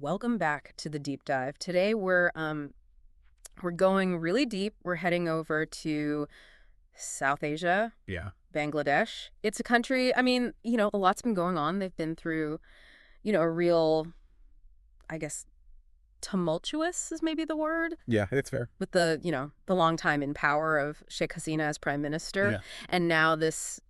Welcome back to the deep dive. Today we're going really deep. We're heading over to South Asia, Yeah. Bangladesh. It's a country, a lot's been going on. They've been through, a real, I guess, tumultuous is maybe the word, Yeah, that's fair. with the long time in power of Sheikh Hasina as prime minister. Yeah. And now this,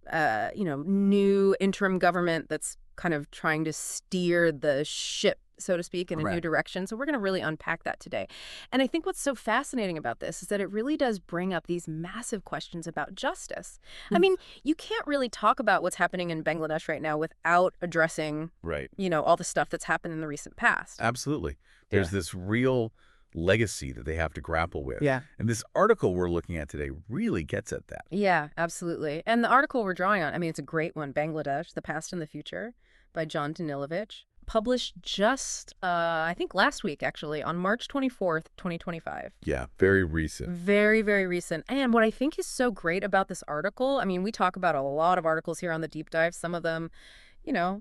new interim government that's kind of trying to steer the ship, so to speak, in a new Correct. direction. So we're going to really unpack that today. And I think what's so fascinating about this is that it really does bring up these massive questions about justice. I mean, you can't really talk about what's happening in Bangladesh right now without addressing, Right. all the stuff that's happened in the recent past. Absolutely. There's this real legacy that they have to grapple with. Yeah. And this article we're looking at today really gets at that. Yeah, absolutely. And the article we're drawing on, it's a great one, Bangladesh, The Past and the Future, by Jon Danilowicz, published just, I think last week, actually, on March 24th, 2025. Yeah, very recent. Very, very recent. And what I think is so great about this article, we talk about a lot of articles here on the deep dive. Some of them,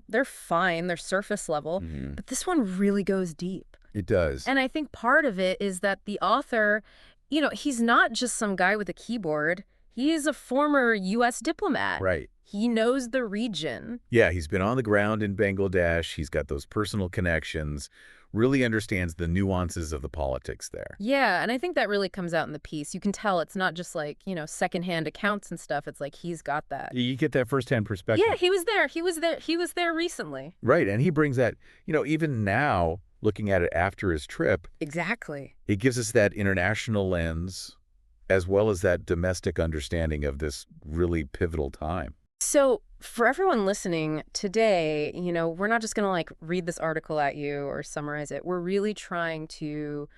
they're fine, they're surface level, but this one really goes deep. It does. And I think part of it is that the author, he's not just some guy with a keyboard. He is a former U.S. diplomat. Right. He knows the region. Yeah, he's been on the ground in Bangladesh. He's got those personal connections, really understands the nuances of the politics there. Yeah, and I think that really comes out in the piece. You can tell it's not just like, secondhand accounts and stuff. It's like he's got that. You get that firsthand perspective. Yeah, he was there. He was there recently. Right, and he brings that, even now, looking at it after his trip, Exactly. it gives us that international lens as well as that domestic understanding of this really pivotal time. So for everyone listening today, we're not just going to read this article at you or summarize it. We're really trying to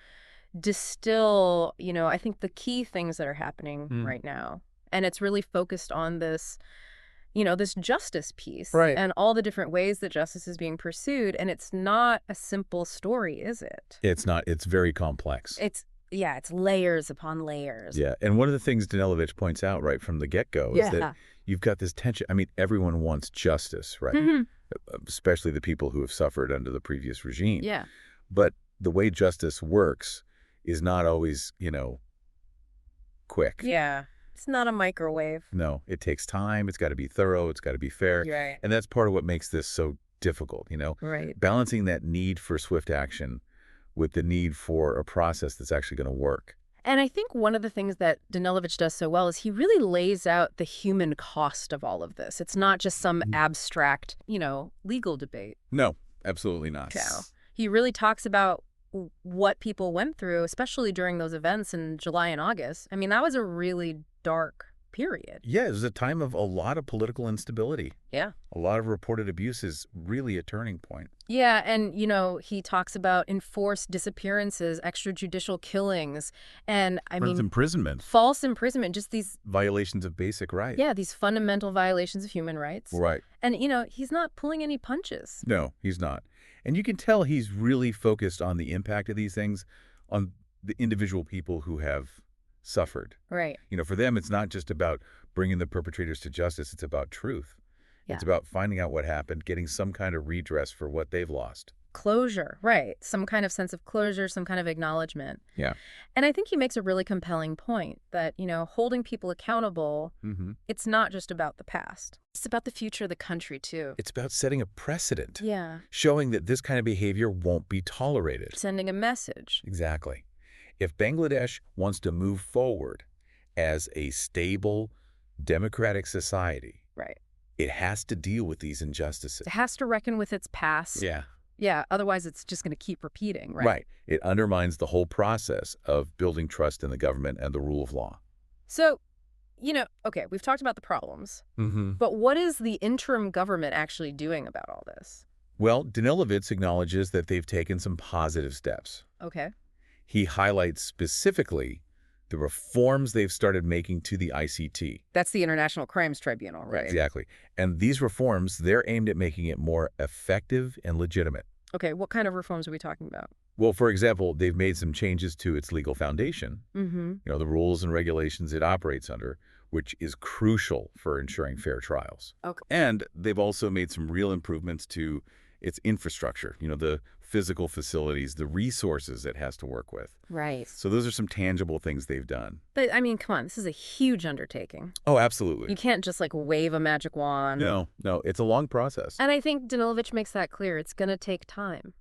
distill, I think the key things that are happening right now. And it's really focused on this, this justice piece. Right. And all the different ways that justice is being pursued. And it's not a simple story, is it? It's not. It's very complex. It's layers upon layers. Yeah, and one of the things Danilowicz points out right from the get-go is that you've got this tension. Everyone wants justice, right? Especially the people who have suffered under the previous regime. Yeah. But the way justice works is not always, quick. Yeah. It's not a microwave. No, it takes time. It's got to be thorough. It's got to be fair. Right. And that's part of what makes this so difficult, Right. Balancing that need for swift action with the need for a process that's actually going to work. And I think one of the things that Danilowicz does so well is he really lays out the human cost of all of this. It's not just some abstract, legal debate. No, absolutely not. So he really talks about what people went through, especially during those events in July and August. That was a really dark period. Yeah, it was a time of a lot of political instability. Yeah. A lot of reported abuse is really a turning point. Yeah, and, he talks about enforced disappearances, extrajudicial killings, and, imprisonment. false imprisonment, just these Violations of basic rights. Yeah, these fundamental violations of human rights. Right. And, he's not pulling any punches. No, he's not. And you can tell he's really focused on the impact of these things on the individual people who have suffered. Right. For them, it's not just about bringing the perpetrators to justice. It's about truth. Yeah. It's about finding out what happened, getting some kind of redress for what they've lost. Closure, right. Some kind of sense of closure, some kind of acknowledgement. Yeah. And I think he makes a really compelling point that, holding people accountable, it's not just about the past. It's about the future of the country, too. It's about setting a precedent. Yeah. Showing that this kind of behavior won't be tolerated. Sending a message. Exactly. If Bangladesh wants to move forward as a stable, democratic society, right, it has to deal with these injustices. It has to reckon with its past. Yeah. Yeah, otherwise it's just going to keep repeating, right? Right. It undermines the whole process of building trust in the government and the rule of law. So, okay, we've talked about the problems, but what is the interim government actually doing about all this? Well, Danilowicz acknowledges that they've taken some positive steps. Okay. He highlights specifically the reforms they've started making to the ICT. That's the International Crimes Tribunal, right? Exactly. And these reforms, they're aimed at making it more effective and legitimate. Okay, what kind of reforms are we talking about? Well, for example, they've made some changes to its legal foundation, the rules and regulations it operates under, which is crucial for ensuring fair trials. Okay. And they've also made some real improvements to its infrastructure, the physical facilities, the resources it has to work with. Right. So those are some tangible things they've done. But, I mean, come on, this is a huge undertaking. Oh, absolutely. You can't just, like, wave a magic wand. No, it's a long process. And I think Danilowicz makes that clear. It's going to take time.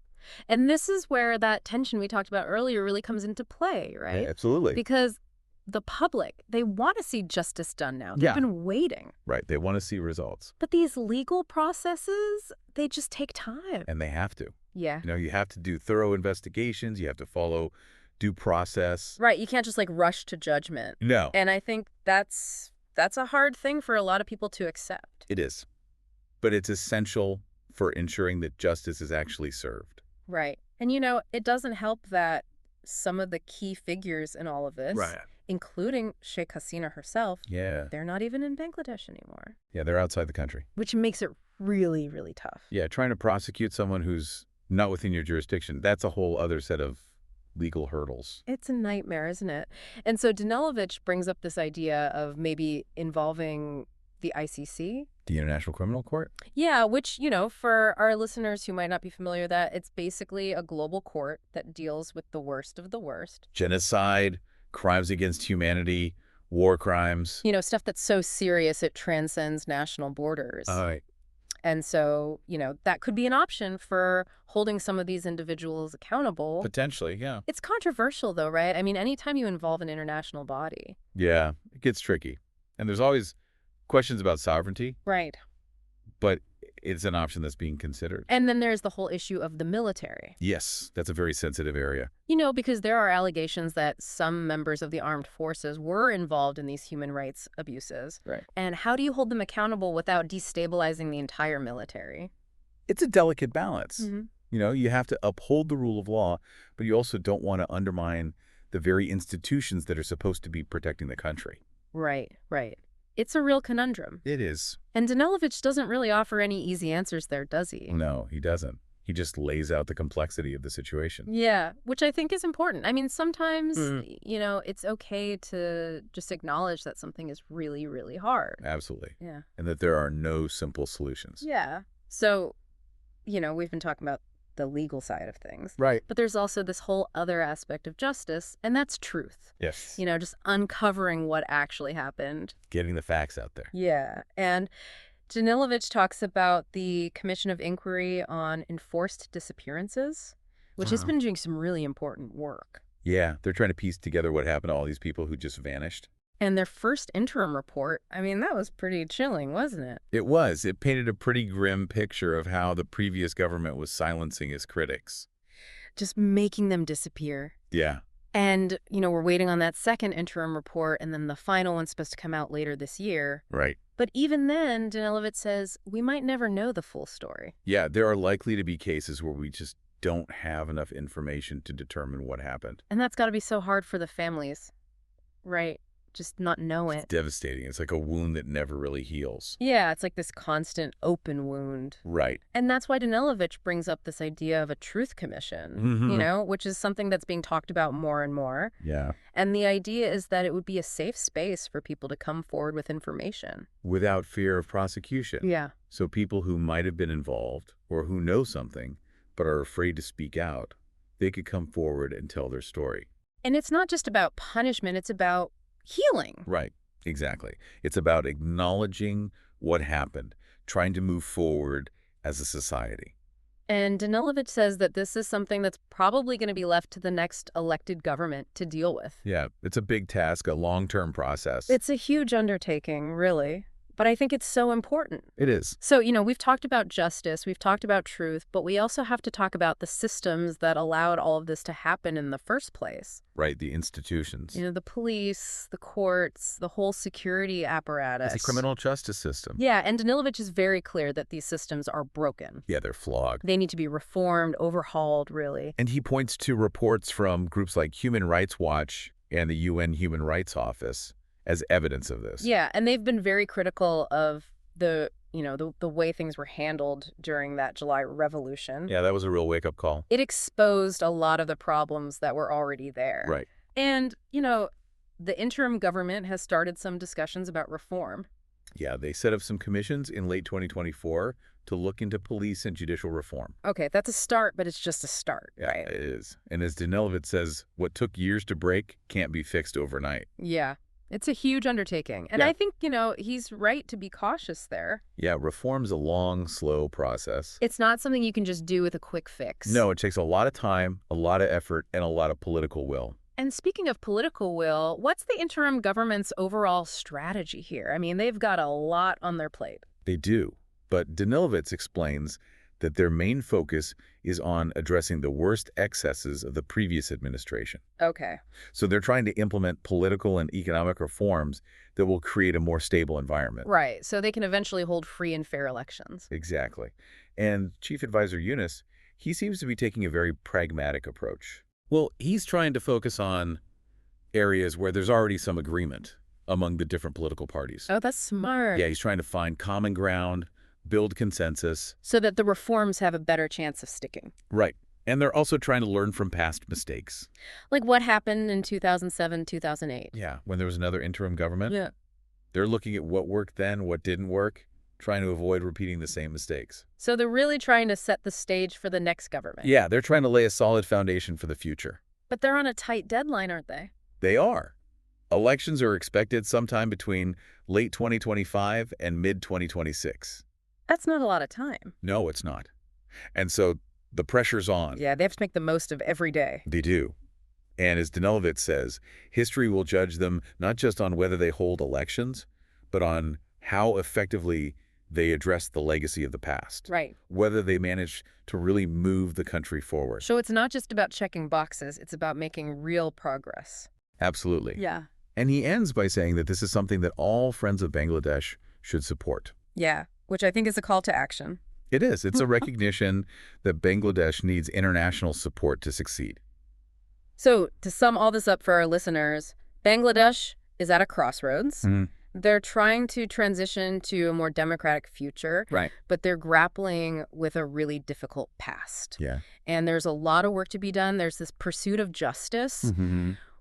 And this is where that tension we talked about earlier really comes into play, right? Yeah, absolutely. Because the public, they want to see justice done now. They've been waiting. Right. They want to see results. But these legal processes, they just take time. And they have to. Yeah. You have to do thorough investigations. You have to follow due process. Right. You can't just like rush to judgment. No. And I think that's a hard thing for a lot of people to accept. It is. But it's essential for ensuring that justice is actually served. Right. And, it doesn't help that some of the key figures in all of this, including Sheikh Hasina herself, they're not even in Bangladesh anymore. Yeah, they're outside the country. Which makes it really, really tough. Yeah, trying to prosecute someone who's not within your jurisdiction, that's a whole other set of legal hurdles. It's a nightmare, isn't it? And so Danilowicz brings up this idea of maybe involving the ICC. The International Criminal Court? Yeah, which, for our listeners who might not be familiar with that, it's basically a global court that deals with the worst of the worst. Genocide, crimes against humanity, war crimes. Stuff that's so serious it transcends national borders. Right. And so, that could be an option for holding some of these individuals accountable. Potentially, yeah. It's controversial, though, right? I mean, anytime you involve an international body. Yeah, it gets tricky. And there's always questions about sovereignty. Right. But it's an option that's being considered. And then there's the whole issue of the military. Yes, that's a very sensitive area. Because there are allegations that some members of the armed forces were involved in these human rights abuses. Right. And how do you hold them accountable without destabilizing the entire military? It's a delicate balance. Mm-hmm. You have to uphold the rule of law, but you also don't want to undermine the very institutions that are supposed to be protecting the country. Right, right. It's a real conundrum. It is. And Danilowicz doesn't really offer any easy answers there, does he? No, he doesn't. He just lays out the complexity of the situation. Yeah, which I think is important. I mean, sometimes, it's okay to just acknowledge that something is really, really hard. Absolutely. Yeah. And that there are no simple solutions. Yeah. So, we've been talking about the legal side of things. Right. But there's also this whole other aspect of justice, and that's truth. Yes. Just uncovering what actually happened. Getting the facts out there. Yeah. And Danilowicz talks about the Commission of Inquiry on Enforced Disappearances, which has been doing some really important work. Yeah, they're trying to piece together what happened to all these people who just vanished. And their first interim report, I mean, that was pretty chilling, wasn't it? It was. It painted a pretty grim picture of how the previous government was silencing its critics. Just making them disappear. Yeah. And, we're waiting on that second interim report, and then the final one's supposed to come out later this year. Right. But even then, Danilowicz says, we might never know the full story. Yeah, there are likely to be cases where we just don't have enough information to determine what happened. And that's got to be so hard for the families, right? Just not know it. It's devastating. It's like a wound that never really heals. Yeah, it's like this constant open wound. Right. And that's why Danilowicz brings up this idea of a truth commission, which is something that's being talked about more and more. Yeah. And the idea is that it would be a safe space for people to come forward with information. Without fear of prosecution. Yeah. So people who might have been involved or who know something but are afraid to speak out, they could come forward and tell their story. And it's not just about punishment, it's about healing. Right, exactly. It's about acknowledging what happened, trying to move forward as a society. And Danilowicz says that this is something that's probably going to be left to the next elected government to deal with. Yeah, it's a big task, a long-term process. It's a huge undertaking, really. But I think it's so important. It is. So, we've talked about justice, we've talked about truth, but we also have to talk about the systems that allowed all of this to happen in the first place. Right, the institutions. The police, the courts, the whole security apparatus. It's a criminal justice system. Yeah, and Danilowicz is very clear that these systems are broken. Yeah, they're flawed. They need to be reformed, overhauled, really. And he points to reports from groups like Human Rights Watch and the UN Human Rights Office as evidence of this. Yeah, and they've been very critical of the way things were handled during that July revolution. Yeah, that was a real wake-up call. It exposed a lot of the problems that were already there. Right. And, the interim government has started some discussions about reform. Yeah, they set up some commissions in late 2024 to look into police and judicial reform. Okay, that's a start, but it's just a start, Yeah, right? it is. And as Danilowicz says, what took years to break can't be fixed overnight. Yeah, it's a huge undertaking. And Yeah. I think, he's right to be cautious there. Yeah, reform's a long, slow process. It's not something you can just do with a quick fix. No, it takes a lot of time, a lot of effort, and a lot of political will. And speaking of political will, what's the interim government's overall strategy here? I mean, they've got a lot on their plate. They do. But Danilowicz explains that their main focus is on addressing the worst excesses of the previous administration. Okay. So they're trying to implement political and economic reforms that will create a more stable environment. Right, so they can eventually hold free and fair elections. Exactly. And Chief Advisor Yunus, he seems to be taking a very pragmatic approach. Well, he's trying to focus on areas where there's already some agreement among the different political parties. Oh, that's smart. Yeah, he's trying to find common ground, build consensus. So that the reforms have a better chance of sticking. Right. And they're also trying to learn from past mistakes. Like what happened in 2007, 2008. Yeah, when there was another interim government. Yeah. They're looking at what worked then, what didn't work, trying to avoid repeating the same mistakes. So they're really trying to set the stage for the next government. Yeah, they're trying to lay a solid foundation for the future. But they're on a tight deadline, aren't they? They are. Elections are expected sometime between late 2025 and mid-2026. That's not a lot of time. No, it's not. And so the pressure's on. Yeah, they have to make the most of every day. They do. And as Danilowicz says, history will judge them not just on whether they hold elections, but on how effectively they address the legacy of the past. Right. Whether they manage to really move the country forward. So it's not just about checking boxes, it's about making real progress. Absolutely. Yeah. And he ends by saying that this is something that all friends of Bangladesh should support. Yeah, which I think is a call to action. It is. It's a recognition that Bangladesh needs international support to succeed. So to sum all this up for our listeners, Bangladesh is at a crossroads. They're trying to transition to a more democratic future, Right. but they're grappling with a really difficult past. Yeah. And there's a lot of work to be done. There's this pursuit of justice,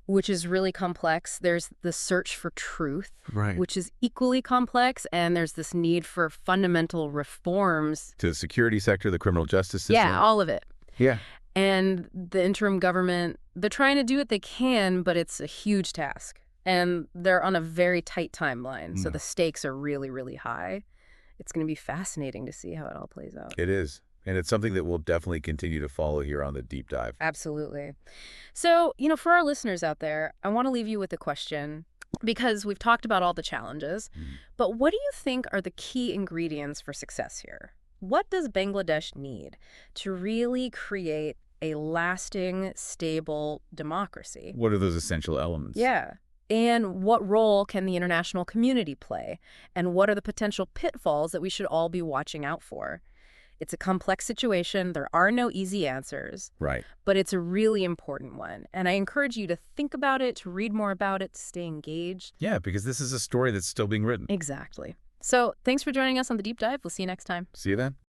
which is really complex. There's the search for truth, Right. which is equally complex. And there's this need for fundamental reforms. To the security sector, the criminal justice system. Yeah, all of it. Yeah. And the interim government, they're trying to do what they can, but it's a huge task. And they're on a very tight timeline, so the stakes are really, really high. It's going to be fascinating to see how it all plays out. It is. And it's something that we'll definitely continue to follow here on the Deep Dive. Absolutely. So, for our listeners out there, I want to leave you with a question, because we've talked about all the challenges, but what do you think are the key ingredients for success here? What does Bangladesh need to really create a lasting, stable democracy? What are those essential elements? Yeah. And what role can the international community play? And what are the potential pitfalls that we should all be watching out for? It's a complex situation. There are no easy answers. Right. But it's a really important one. And I encourage you to think about it, to read more about it, to stay engaged. Yeah, because this is a story that's still being written. Exactly. So thanks for joining us on The Deep Dive. We'll see you next time. See you then.